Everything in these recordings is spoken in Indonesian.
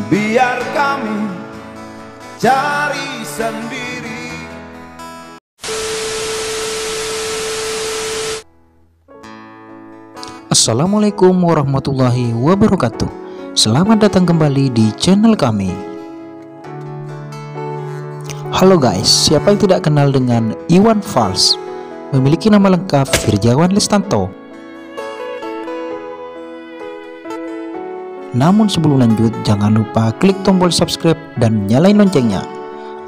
biar kami cari sendiri. Assalamualaikum warahmatullahi wabarakatuh. Selamat datang kembali di channel kami. Halo guys, siapa yang tidak kenal dengan Iwan Fals? Memiliki nama lengkap Firjawan Listanto. Namun sebelum lanjut, jangan lupa klik tombol subscribe dan nyalain loncengnya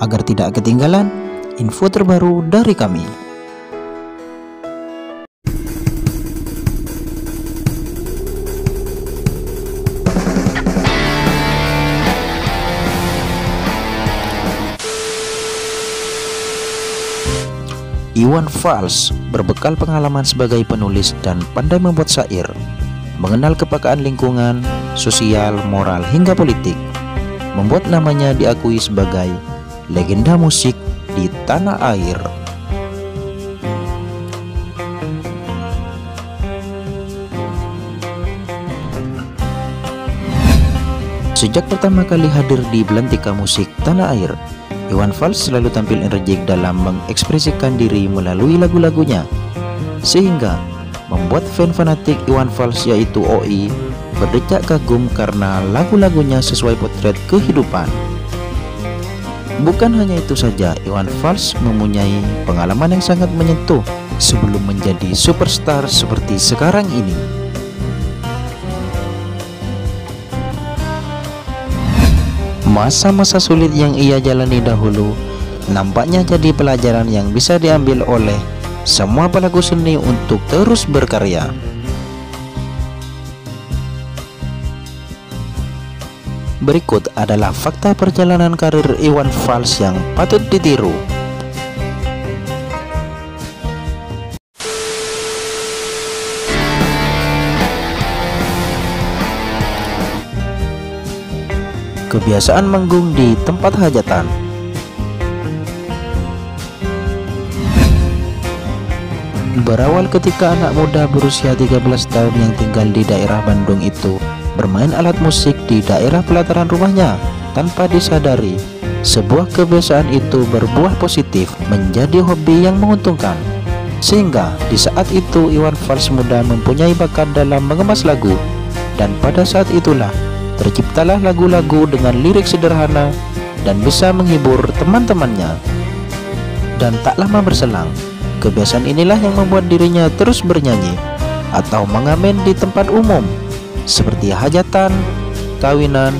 agar tidak ketinggalan info terbaru dari kami. Iwan Fals berbekal pengalaman sebagai penulis dan pandai membuat syair, mengenal kepekaan lingkungan, sosial, moral, hingga politik, membuat namanya diakui sebagai legenda musik di tanah air. Sejak pertama kali hadir di Belantika Musik Tanah Air, Iwan Fals selalu tampil energik dalam mengekspresikan diri melalui lagu-lagunya, sehingga membuat fan fanatik Iwan Fals yaitu OI berdecak kagum karena lagu-lagunya sesuai potret kehidupan. Bukan hanya itu saja, Iwan Fals mempunyai pengalaman yang sangat menyentuh sebelum menjadi superstar seperti sekarang ini. Masa-masa sulit yang ia jalani dahulu nampaknya jadi pelajaran yang bisa diambil oleh semua pelaku seni untuk terus berkarya. Berikut adalah fakta perjalanan karir Iwan Fals yang patut ditiru. Kebiasaan manggung di tempat hajatan. Berawal ketika anak muda berusia 13 tahun yang tinggal di daerah Bandung itu bermain alat musik di daerah pelataran rumahnya tanpa disadari, sebuah kebiasaan itu berbuah positif menjadi hobi yang menguntungkan, sehingga di saat itu Iwan Fals muda mempunyai bakat dalam mengemas lagu, dan pada saat itulah terciptalah lagu-lagu dengan lirik sederhana dan bisa menghibur teman-temannya. Dan tak lama berselang, kebiasaan inilah yang membuat dirinya terus bernyanyi atau mengamen di tempat umum seperti hajatan, kawinan,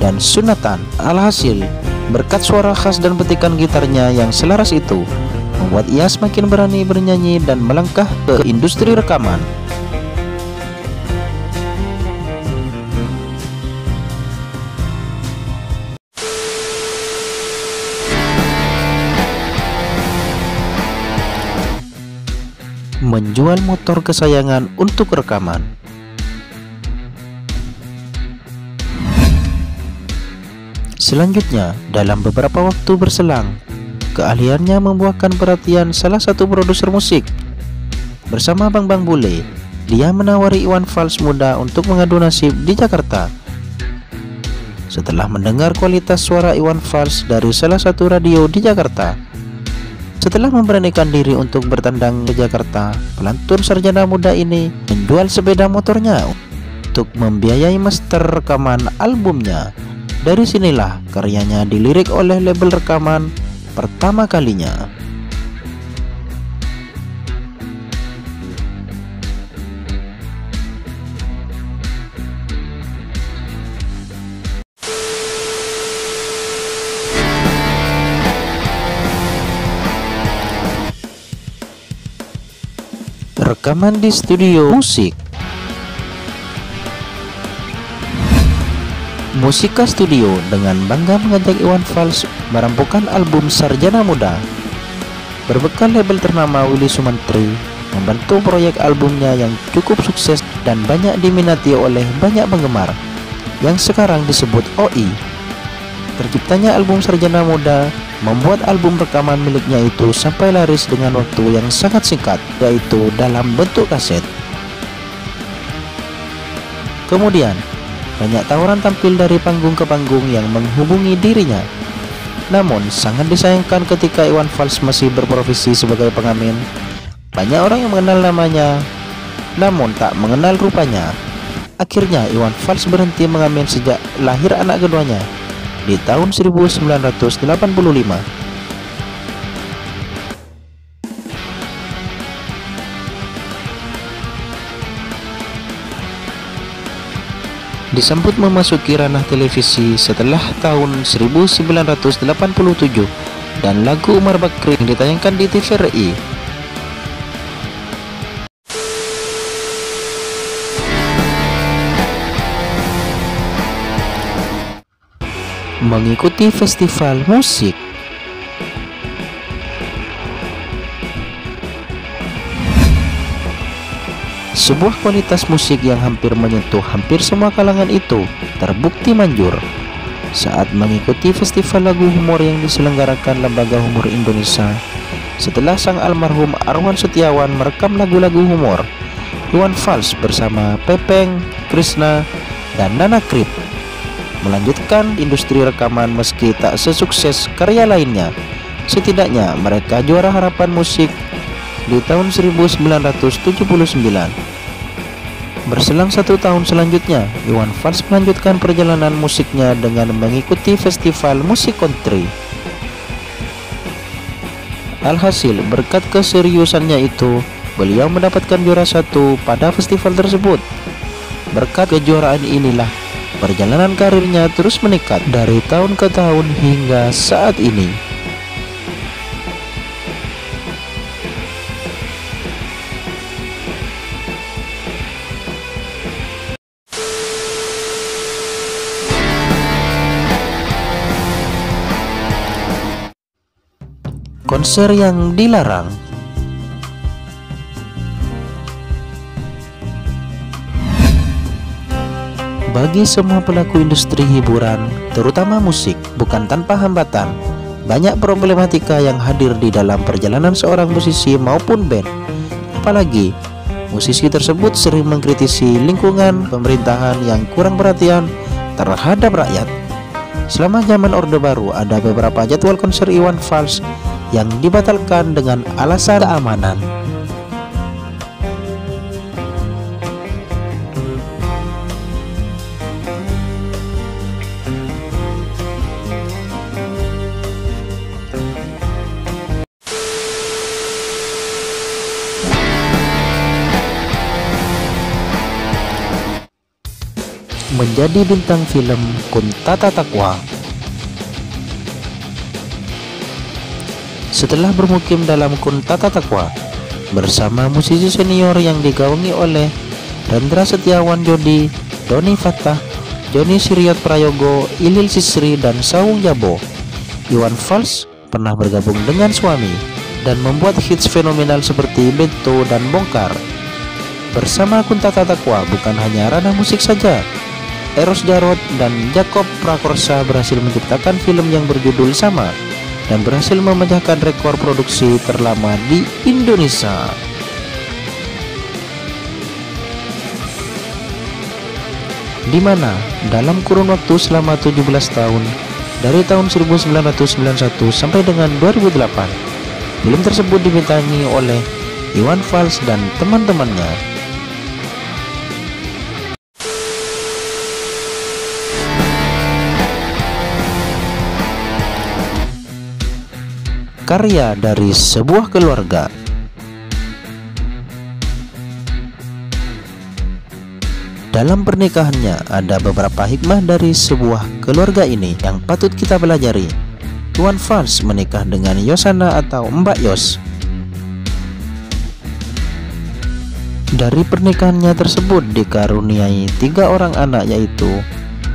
dan sunatan. Alhasil, berkat suara khas dan petikan gitarnya yang selaras itu membuat ia semakin berani bernyanyi dan melangkah ke industri rekaman. Menjual motor kesayangan untuk rekaman. Selanjutnya, dalam beberapa waktu berselang, keahliannya membuahkan perhatian salah satu produser musik. Bersama Bang Bule, dia menawari Iwan Fals muda untuk mengadu nasib di Jakarta. Setelah mendengar kualitas suara Iwan Fals dari salah satu radio di Jakarta, setelah memberanikan diri untuk bertandang ke Jakarta, pelantun sarjana muda ini menjual sepeda motornya untuk membiayai master rekaman albumnya. Dari sinilah karyanya dilirik oleh label rekaman pertama kalinya. Rekaman di studio musik. Musika Studio dengan bangga mengajak Iwan Fals merampukan album Sarjana Muda. Berbekal label ternama Willy Sumantri, membantu proyek albumnya yang cukup sukses dan banyak diminati oleh banyak penggemar, yang sekarang disebut OI. Terciptanya album Sarjana Muda membuat album rekaman miliknya itu sampai laris dengan waktu yang sangat singkat, yaitu dalam bentuk kaset. Kemudian, Banyak tawaran tampil dari panggung ke panggung yang menghubungi dirinya. Namun sangat disayangkan ketika Iwan Fals masih berprofesi sebagai pengamen. Banyak orang yang mengenal namanya, namun tak mengenal rupanya. Akhirnya Iwan Fals berhenti mengamen sejak lahir anak keduanya di tahun 1985. Disambut memasuki ranah televisi setelah tahun 1987 dan lagu Umar Bakri yang ditayangkan di TVRI. Mengikuti festival musik. Sebuah kualitas musik yang hampir menyentuh hampir semua kalangan itu terbukti manjur saat mengikuti festival lagu humor yang diselenggarakan Lembaga Humor Indonesia. Setelah sang almarhum Arwan Setiawan merekam lagu-lagu humor, Iwan Fals bersama Pepeng, Krisna, dan Nana Krip melanjutkan industri rekaman meski tak sesukses karya lainnya. Setidaknya mereka juara harapan musik di tahun 1979. Berselang 1 tahun selanjutnya, Iwan Fals melanjutkan perjalanan musiknya dengan mengikuti festival musik country. Alhasil, berkat keseriusannya itu, beliau mendapatkan juara 1 pada festival tersebut. Berkat kejuaraan inilah, perjalanan karirnya terus meningkat dari tahun ke tahun hingga saat ini. Konser yang dilarang. Bagi semua pelaku industri hiburan, terutama musik, bukan tanpa hambatan, banyak problematika yang hadir di dalam perjalanan seorang musisi maupun band. Apalagi, musisi tersebut sering mengkritisi lingkungan pemerintahan yang kurang perhatian terhadap rakyat. Selama zaman Orde Baru, ada beberapa jadwal konser Iwan Fals yang dibatalkan dengan alasan keamanan. Menjadi bintang film Kuntata Takwa. Setelah bermukim dalam Kuntata Takwa bersama musisi senior yang digaungi oleh Rendra Setiawan Jodi, Doni Fathah, Joni Siriat Prayogo, Ilil Sisri, dan Sawung Jabo, Iwan Fals pernah bergabung dengan suami dan membuat hits fenomenal seperti Bento dan Bongkar. Bersama Kuntata Takwa bukan hanya ranah musik saja, Eros Jarot dan Jakob Prakorsa berhasil menciptakan film yang berjudul sama dan berhasil memecahkan rekor produksi terlama di Indonesia. Di mana dalam kurun waktu selama 17 tahun, dari tahun 1991 sampai dengan 2008, film tersebut dibintangi oleh Iwan Fals dan teman-temannya. Karya dari sebuah keluarga. Dalam pernikahannya ada beberapa hikmah dari sebuah keluarga ini yang patut kita pelajari. Iwan Fals menikah dengan Yosana atau Mbak Yos. Dari pernikahannya tersebut dikaruniai 3 orang anak, yaitu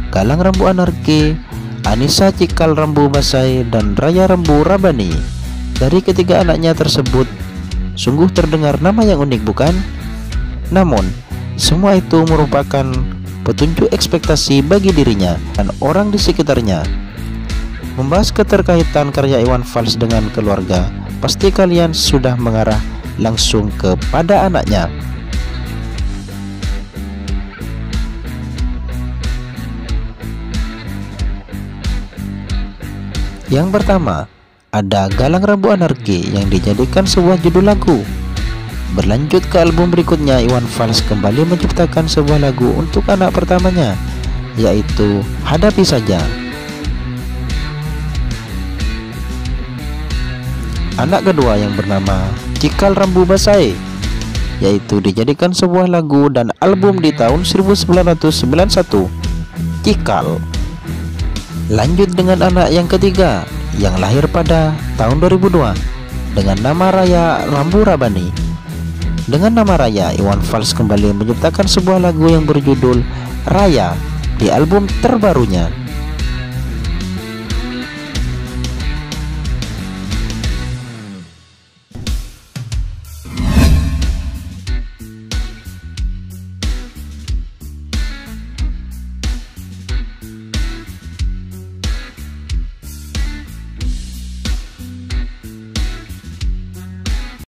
Galang Rambu Anarki, Anissa Cikal Rambu Basai, dan Raya Rambu Rabani. Dari ketiga anaknya tersebut, sungguh terdengar nama yang unik, bukan? Namun, semua itu merupakan petunjuk ekspektasi bagi dirinya dan orang di sekitarnya. Membahas keterkaitan karya Iwan Fals dengan keluarga, pasti kalian sudah mengarah langsung kepada anaknya. Yang pertama, ada Galang Rambu Anarki yang dijadikan sebuah judul lagu. Berlanjut ke album berikutnya, Iwan Fals kembali menciptakan sebuah lagu untuk anak pertamanya, yaitu Hadapi Saja. Anak kedua yang bernama Cikal Rambu Basae, yaitu dijadikan sebuah lagu dan album di tahun 1991, Cikal. Lanjut dengan anak yang ketiga yang lahir pada tahun 2002 dengan nama Raya Rambu Rabani. Dengan nama Raya, Iwan Fals kembali menciptakan sebuah lagu yang berjudul Raya di album terbarunya.